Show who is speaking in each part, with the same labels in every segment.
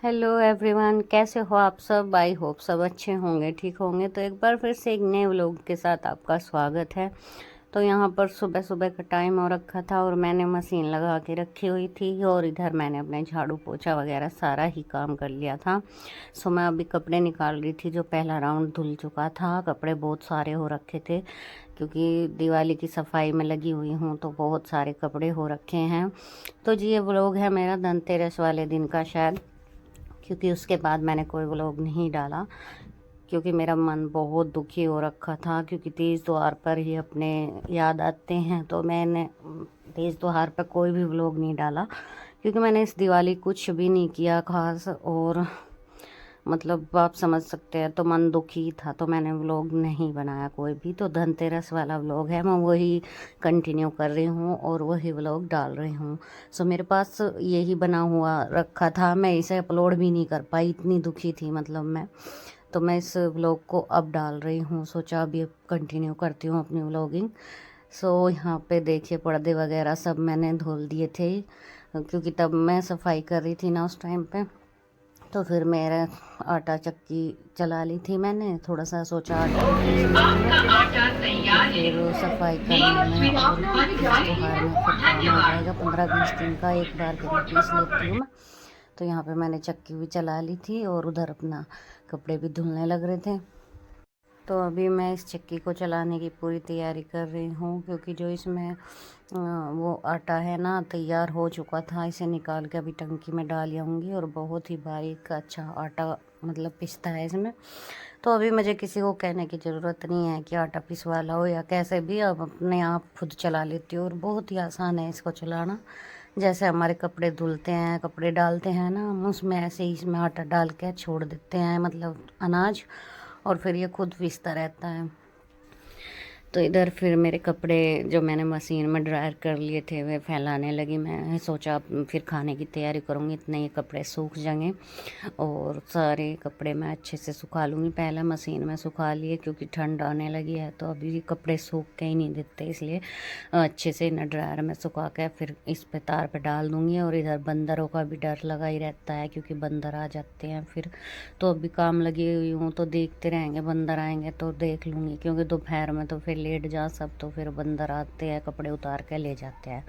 Speaker 1: Hello everyone, कैसे हो आप सब। आई होप सब अच्छे होंगे, ठीक होंगे। तो एक बार फिर से एक नए व्लॉग के साथ आपका स्वागत है। तो यहाँ पर सुबह सुबह का टाइम हो रखा था और मैंने मशीन लगा के रखी हुई थी और इधर मैंने अपने झाड़ू पोछा वगैरह सारा ही काम कर लिया था। सो मैं अभी कपड़े निकाल रही थी, जो पहला राउंड धुल चुका था। कपड़े बहुत सारे हो रखे थे क्योंकि दिवाली की सफाई में लगी हुई हूँ, तो बहुत सारे कपड़े हो रखे हैं। तो जी ये व्लॉग है मेरा धनतेरस वाले दिन का शायद, क्योंकि उसके बाद मैंने कोई व्लॉग नहीं डाला क्योंकि मेरा मन बहुत दुखी हो रखा था। क्योंकि तीज त्योहार पर ही अपने याद आते हैं, तो मैंने तीज त्योहार पर कोई भी व्लॉग नहीं डाला क्योंकि मैंने इस दिवाली कुछ भी नहीं किया खास। और मतलब आप समझ सकते हैं, तो मन दुखी था, तो मैंने व्लॉग नहीं बनाया कोई भी। तो धनतेरस वाला व्लॉग है, मैं वही कंटिन्यू कर रही हूँ और वही व्लॉग डाल रही हूँ। सो मेरे पास यही बना हुआ रखा था, मैं इसे अपलोड भी नहीं कर पाई, इतनी दुखी थी मतलब मैं। तो मैं इस व्लॉग को अब डाल रही हूँ, सोचा अभी कंटिन्यू करती हूँ अपनी व्लॉगिंग। सो यहाँ पे देखिए पर्दे वगैरह सब मैंने धुल दिए थे क्योंकि तब मैं सफाई कर रही थी ना उस टाइम पे। तो फिर मेरा आटा चक्की चला ली थी मैंने, थोड़ा सा सोचा आटा भी पीस लेती हूँ, तो फिर सफाई करने में और तीज त्योहार में फिर काम हो जाएगा। 15-20 दिन का एक बार के में पीस लेती हूँ मैं। तो यहाँ पे मैंने चक्की भी चला ली थी और उधर अपना कपड़े भी धुलने लग रहे थे। तो अभी मैं इस चक्की को चलाने की पूरी तैयारी कर रही हूँ क्योंकि जो इसमें वो आटा है ना तैयार हो चुका था, इसे निकाल के अभी टंकी में डाल आऊँगी। और बहुत ही बारीक अच्छा आटा मतलब पिसता है इसमें। तो अभी मुझे किसी को कहने की ज़रूरत नहीं है कि आटा पिसवा लो या कैसे भी, अब अपने आप खुद चला लेती हूँ और बहुत ही आसान है इसको चलाना। जैसे हमारे कपड़े धुलते हैं, कपड़े डालते हैं ना हम, उसमें ऐसे ही इसमें आटा डाल के छोड़ देते हैं, मतलब अनाज, और फिर ये खुद पीसता रहता है। तो इधर फिर मेरे कपड़े जो मैंने मशीन में ड्रायर कर लिए थे वे फैलाने लगी। मैं सोचा फिर खाने की तैयारी करूँगी, इतने ये कपड़े सूख जाएंगे और सारे कपड़े मैं अच्छे से सुखा लूँगी। पहले मशीन में सुखा लिए क्योंकि ठंड आने लगी है, तो अभी कपड़े सूख के ही नहीं देते, इसलिए अच्छे से इन्हें ड्रायर में सुखा के फिर इस पे तार पे डाल दूँगी। और इधर बंदरों का भी डर लगा ही रहता है क्योंकि बंदर आ जाते हैं फिर। तो अभी काम लगी हुई हूँ तो देखते रहेंगे, बंदर आएंगे तो देख लूँगी क्योंकि दोपहर में तो फिर लेट जा सब, तो फिर बंदर आते हैं कपड़े उतार के ले जाते हैं।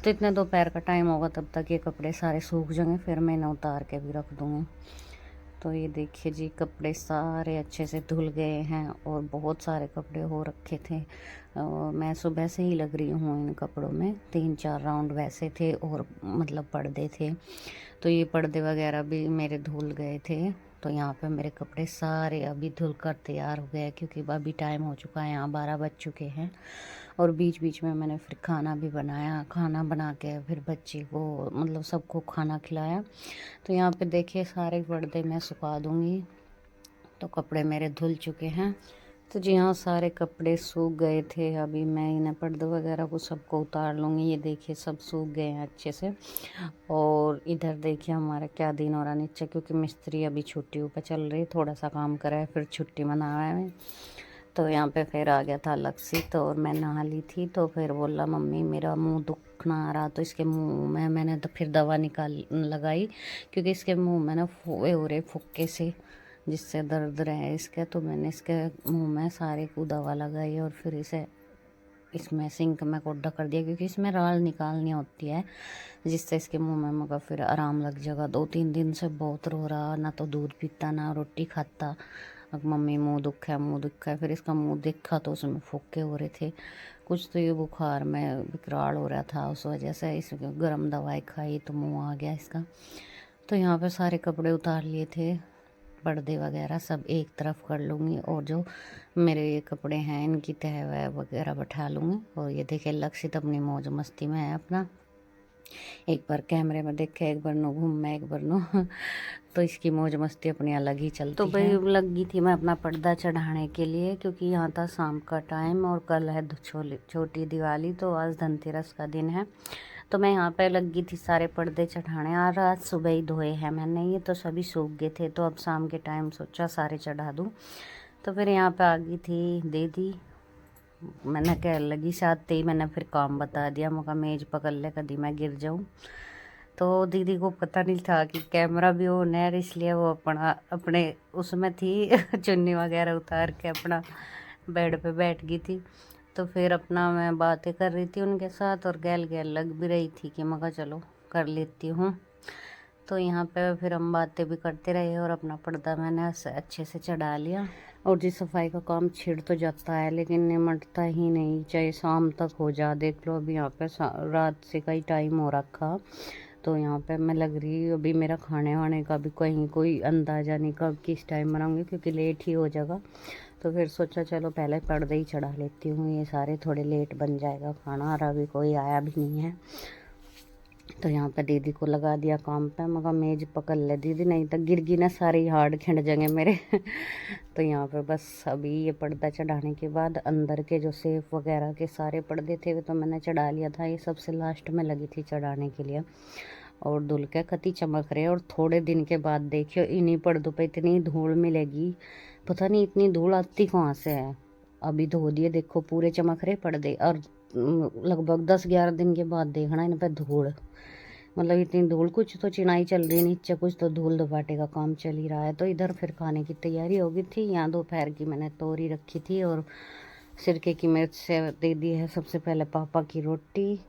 Speaker 1: तो इतने दोपहर का टाइम होगा तब तक ये कपड़े सारे सूख जाएंगे, फिर मैं इन्हें उतार के भी रख दूँगी। तो ये देखिए जी कपड़े सारे अच्छे से धुल गए हैं और बहुत सारे कपड़े हो रखे थे। मैं सुबह से ही लग रही हूँ इन कपड़ों में, 3-4 राउंड वैसे थे और मतलब पर्दे थे। तो ये पर्दे वगैरह भी मेरे धुल गए थे। तो यहाँ पे मेरे कपड़े सारे अभी धुल कर तैयार हो गए क्योंकि अभी टाइम हो चुका है, यहाँ 12 बज चुके हैं। और बीच बीच में मैंने फिर खाना भी बनाया, खाना बना के फिर बच्ची को मतलब सबको खाना खिलाया। तो यहाँ पे देखिए सारे पर्दे मैं सुखा दूँगी। तो कपड़े मेरे धुल चुके हैं। तो जी हाँ, सारे कपड़े सूख गए थे, अभी मैं इन्हें पर्दे वगैरह को सबको उतार लूँगी। ये देखिए सब सूख गए हैं अच्छे से। और इधर देखिए हमारा क्या दिन हो रहा नीचे, क्योंकि मिस्त्री अभी छुट्टियों पर चल रही, थोड़ा सा काम करा है फिर छुट्टी मना है। तो यहाँ पे फिर आ गया था लक्षित और मैं नहा ली थी। तो फिर बोला मम्मी मेरा मुंह दुखना आ रहा, तो इसके मुंह में मैंने तो फिर दवा निकाल लगाई क्योंकि इसके मुंह में ना फुए हो रहे फुक्के से, जिससे दर्द रहे इसके। तो मैंने इसके मुंह में सारे को दवा लगाई और फिर इसे इसमें सिंक में कोड्डा कर दिया क्योंकि इसमें राल निकालनी होती है, जिससे इसके मुंह में मगर फिर आराम लग जाएगा। 2-3 दिन से बहुत रो रहा, ना तो दूध पीता ना रोटी खाता। अब मम्मी मुंह दुखा है मुंह दुखा है, फिर इसका मुंह देखा तो उसमें फुक्के हो रहे थे कुछ। तो ये बुखार में विकराल हो रहा था, उस वजह से इस गर्म दवाई खाई तो मुंह आ गया इसका। तो यहाँ पे सारे कपड़े उतार लिए थे, पर्दे वगैरह सब एक तरफ कर लूँगी और जो मेरे ये कपड़े हैं इनकी तह वह वगैरह बैठा लूँगी। और ये देखिए लक्षित अपनी मौज मस्ती में है अपना, एक बार कैमरे में देखे, एक बार नो घूम में, एक बार नो तो इसकी मौज मस्ती अपनी अलग ही चलती है। तो भाई लगी थी मैं अपना पर्दा चढ़ाने के लिए क्योंकि यहाँ था शाम का टाइम और कल है छोटी दिवाली, तो आज धनतेरस का दिन है। तो मैं यहाँ पे लगी थी सारे पर्दे चढ़ाने, और आज सुबह ही धोए हैं मैंने, ये तो सभी सूख गए थे। तो अब शाम के टाइम सोचा सारे चढ़ा दूँ। तो फिर यहाँ पे आ गई थी दीदी, मैंने कह लगी साथ ही मैंने फिर काम बता दिया, मगर मेज पकड़ ले कदी मैं गिर जाऊँ। तो दीदी को पता नहीं था कि कैमरा भी ऑन है, इसलिए वो अपने उसमें थी चुन्नी वगैरह उतार के अपना बेड पे बैठ गई थी। तो फिर अपना मैं बातें कर रही थी उनके साथ और गैल गैल लग भी रही थी कि मैं कहा चलो कर लेती हूँ। तो यहाँ पे फिर हम बातें भी करते रहे और अपना पर्दा मैंने अच्छे से चढ़ा लिया। और जी सफाई का काम छिड़ तो जाता है लेकिन निमटता ही नहीं, चाहे शाम तक हो जा। देख लो अभी यहाँ पे रात से का ही टाइम हो रखा, तो यहाँ पे मैं लग रही अभी मेरा खाने वाने का भी कहीं कोई अंदाज़ा नहीं कब किस टाइम बनाऊँगी, क्योंकि लेट ही हो जाएगा। तो फिर सोचा चलो पहले पर्दे ही चढ़ा लेती हूँ, ये सारे थोड़े लेट बन जाएगा खाना, और अभी कोई आया भी नहीं है। तो यहाँ पे दीदी को लगा दिया काम पे, मगर मेज पकड़ ले दीदी, नहीं तो गिर गई ना सारे हार्ड खिंड जाएंगे मेरे। तो यहाँ पे बस अभी ये पर्दा चढ़ाने के बाद अंदर के जो सेफ वगैरह के सारे पर्दे थे वो तो मैंने चढ़ा लिया था, ये सबसे लास्ट में लगी थी चढ़ाने के लिए। और धुल के कति चमक रहे, और थोड़े दिन के बाद देखियो इन्हीं पर्दों पे इतनी धूल मिलेगी, पता नहीं इतनी धूल आती कहाँ से है। अभी धो दिए, देखो पूरे चमक रहे पर्दे, और लगभग 10-11 दिन के बाद देखना इन पे धूल, मतलब इतनी धूल। कुछ तो चिनाई चल रही नीचे, कुछ तो धूल दबाटे का काम चल ही रहा है। तो इधर फिर खाने की तैयारी हो गई थी। यहाँ दोपहर की मैंने तोरी रखी थी और सिरके की मिर्च से दे दी है। सबसे पहले पापा की रोटी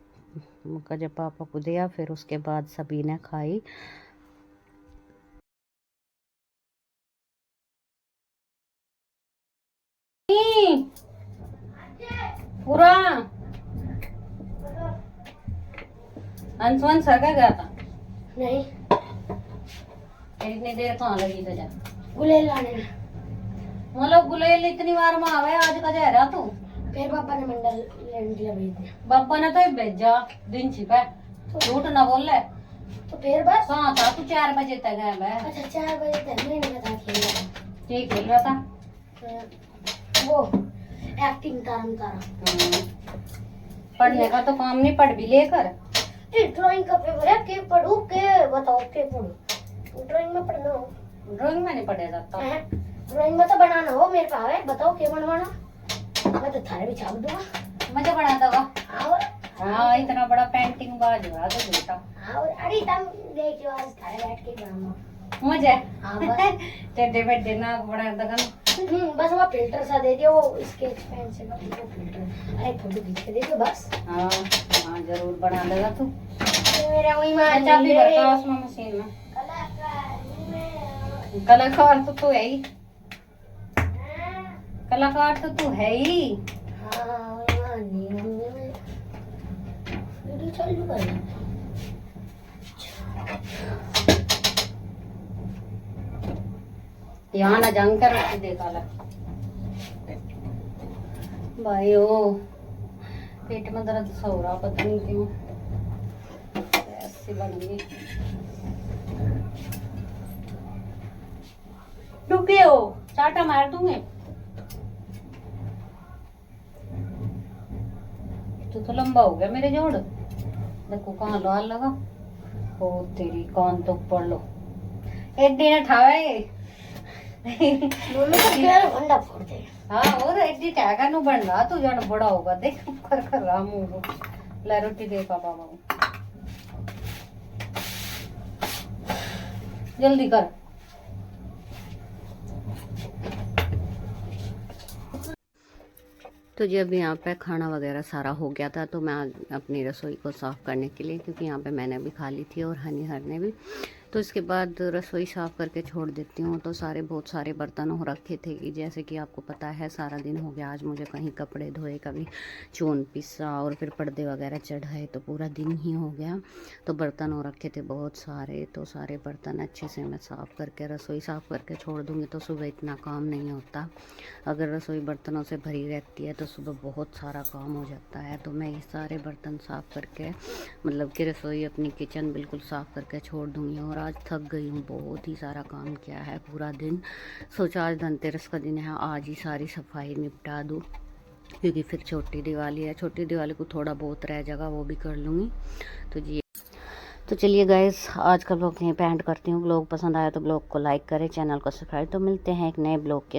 Speaker 1: मुझे जब पापा को दिया, फिर उसके बाद सभी ने खाई। पूरा अंशुमन सर का गया था
Speaker 2: नहीं,
Speaker 1: इतनी देर कहाँ लगी तुझे
Speaker 2: गुलेल लाने में?
Speaker 1: मतलब गुलेल इतनी बार में आवे, आज का जा रहा तू?
Speaker 2: फिर पापा ने मंडल लेने के लिए भेज दिया।
Speaker 1: पापा ने तो भेजा दिन छिपा, झूठ ना बोल ले।
Speaker 2: तो फिर बस
Speaker 1: कहाँ था तू? 4 बजे तक है मैं।
Speaker 2: अच्छा 4 बजे तक नहीं पता खेल रहा था।
Speaker 1: ठीक खेल रहा था
Speaker 2: वो एक्टिंग तारा
Speaker 1: पढ़ने का तो काम नहीं, पढ़ भी लेकर।
Speaker 2: ड्राइंग का पेपर है, के पढ़ू के बताओ के पढ़ू? ड्राइंग में पढ़ना हो?
Speaker 1: ड्राइंग में नहीं पढ़ा जाता।
Speaker 2: ड्राइंग में तो बनाना हो, मेरे पास है, बताओ के बनवाना, मैं तो थारे भी छाप दूंगा।
Speaker 1: मजा बना देगा।
Speaker 2: और
Speaker 1: हाँ इतना बड़ा पेंटिंग बाज हुआ तो बेटा।
Speaker 2: और अरे तुम देखियो आज थारे बैठ के बनाऊंगा
Speaker 1: मजा।
Speaker 2: हाँ बस
Speaker 1: टेढ़े बेटे ना बड़ा दगन।
Speaker 2: बस वो फिल्टर सा दे दियो, वो स्केच पेन से वो फिल्टर, अरे फोटो खींच के दे दियो बस।
Speaker 1: हाँ हाँ जरूर बना देगा तू।
Speaker 2: मेरा वही मान
Speaker 1: चाबी भरता उसमें मशीन में। कलाकार तो तू है ही, कलाकार तो तू है ही।
Speaker 2: हाँ वही मान ली वीडियो चालू कर।
Speaker 1: यहाँ ना जंग कर रखी देखा ला भाई, ओ पेट में दर्द सा हो रहा, पता नहीं क्यों ऐसी बन गई। रुके हो, चाटा मार दूंगे। तू तो लंबा हो गया मेरे जोड़, देखो कहाँ लाल लगा। ओ तेरी कान तो पड़ लो, एक दिन उठावे
Speaker 2: भंडा फोड़ दे।
Speaker 1: हाँ और एडी टैगा नु बन रहा, तू जन बड़ा होगा देख कर रहा मुंह। ले रोटी दे पापा को, जल्दी कर। तो जी अभी यहाँ पे खाना वगैरह सारा हो गया था, तो मैं अपनी रसोई को साफ़ करने के लिए, क्योंकि यहाँ पे मैंने भी खा ली थी और हर ने भी, तो इसके बाद रसोई साफ़ करके छोड़ देती हूँ। तो बहुत सारे बर्तन हो रखे थे कि जैसे कि आपको पता है सारा दिन हो गया आज मुझे, कहीं कपड़े धोए, कभी चून पिसा और फिर पर्दे वगैरह चढ़ाए, तो पूरा दिन ही हो गया। तो बर्तन हो रखे थे बहुत सारे, तो सारे बर्तन अच्छे से मैं साफ़ करके रसोई साफ़ करके छोड़ दूँगी, तो सुबह इतना काम नहीं होता। अगर रसोई बर्तनों से भरी रहती है तो सुबह बहुत सारा काम हो जाता है। तो मैं ये सारे बर्तन साफ़ करके, मतलब कि रसोई अपनी किचन बिल्कुल साफ़ करके छोड़ दूँगी। और आज थक गई हूँ, बहुत ही सारा काम किया है पूरा दिन। सोचा आज धनतेरस का दिन है, आज ही सारी सफाई निपटा दूँ, क्योंकि फिर छोटी दिवाली है। छोटी दिवाली को थोड़ा बहुत रह जाएगा, वो भी कर लूँगी। तो जी तो चलिए गाइस, आज का ब्लॉग यहीं पे एंड करती हूँ। ब्लॉग पसंद आया तो ब्लॉग को लाइक करें, चैनल को सब्सक्राइब। तो मिलते हैं एक नए ब्लॉग के